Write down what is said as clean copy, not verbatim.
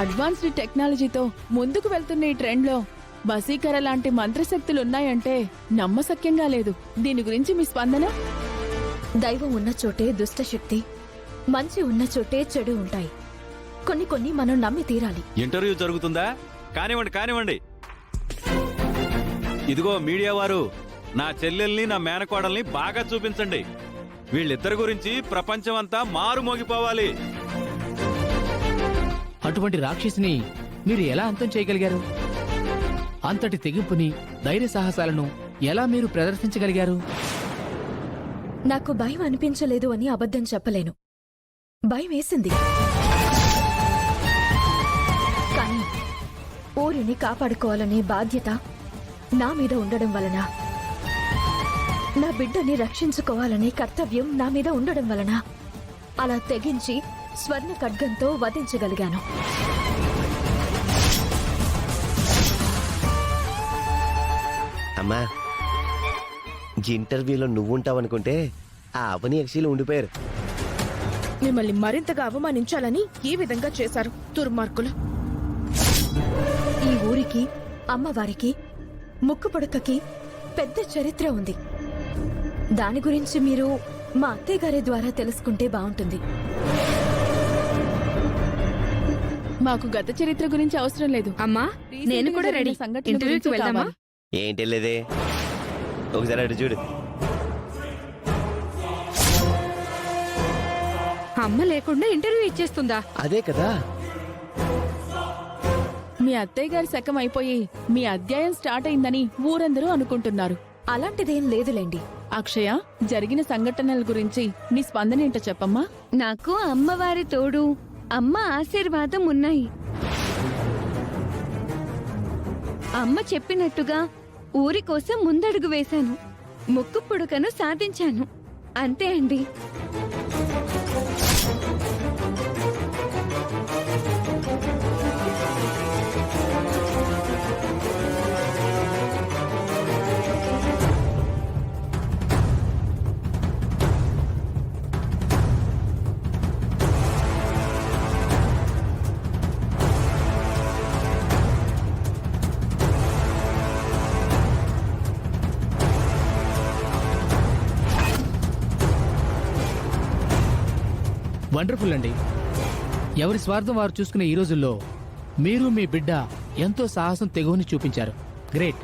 Advanced టెక్నాలజీతో ముందుకు వెళ్తున్న ఈ ట్రెండ్లో వశీకర లాంటి మంత్రశక్తులున్నాయంటే నమ్మశక్యంగా లేదు. దీని గురించి మీ స్పందన? దైవం ఉన్న చోటే దుష్టశక్తి, మంచి ఉన్న చోటే చెడు ఉంటాయి. కొన్ని కొన్ని మనం నమ్మి తీరాలి. ఇంటర్వ్యూ జరుగుతుందా? కానివ్వండి కానివ్వండి. ఇదిగో మీడియా వారు, నా చెల్లెల్ని నా మేనకోడల్ని బాగా చూపించండి. వీళ్ళిద్దరి గురించి ప్రపంచమంతా మారుమోగిపోవాలి. అటువంటి రాక్షసిని మీరు ఎలా అంతం చేయగలిగారు? అంతటి తెగింపుని, ధైర్య సాహసాలను ఎలా మీరు ప్రదర్శించగలిగారు? నాకు భయం అనిపించలేదు అని అబద్ధం చెప్పలేను. భయం వేసింది. కానీ ఊరిని కాపాడుకోవాలనే బాధ్యత నా మీద ఉండడం వలన, నా బిడ్డని రక్షించుకోవాలనే కర్తవ్యం నా మీద ఉండడం వలన అలా తెగించి స్వర్ణ ఖడ్గంతో వధించగలిగాను. అమ్మా, ఇంటర్వ్యూలో నువ్వుంటావనుకుంటే ఆ అవని యక్షిలు ఉండిపోయారు. మిమ్మల్ని మరింతగా అవమానించాలని ఈ విధంగా చేశారు దుర్మార్గులు. ఈ ఊరికి, అమ్మవారికి, ముక్కుపుడకకి పెద్ద చరిత్ర ఉంది. దాని గురించి మీరు మా అత్తయ్య గారి ద్వారా తెలుసుకుంటే బాగుంటుంది. మాకు గత చరిత్ర గురించి అవసరం లేదు. అమ్మా, నేను కూడా రెడీ. ఇంటర్వ్యూకి వెళ్దామా? ఏంటి లేదే, ఒకసారి అటు చూడు. అమ్మ లేకుండా ఇంటర్వ్యూ ఇచ్చేస్తుందా? అదే కదా. మీ అత్తయ్య గారి శకం అయిపోయి మీ అధ్యాయం స్టార్ట్ అయిందని ఊరందరూ అనుకుంటున్నారు. అలాంటిదేం లేదులేండి. అక్షయ, జరిగిన సంఘటనల గురించి నీ స్పందన ఏంటో చెప్పమ్మా. నాకు అమ్మవారి తోడు, అమ్మ ఆశీర్వాదం ఉన్నాయి. అమ్మ చెప్పినట్టుగా ఊరి కోసం ముందడుగు వేశాను. ముక్కు పుడకను సాధించాను. అంతే అండి. వండర్ఫుల్ అండి. ఎవరి స్వార్థం వారు చూసుకునే ఈ రోజుల్లో మీరు మీ బిడ్డ ఎంతో సాహసం తెగువని చూపించారు. గ్రేట్.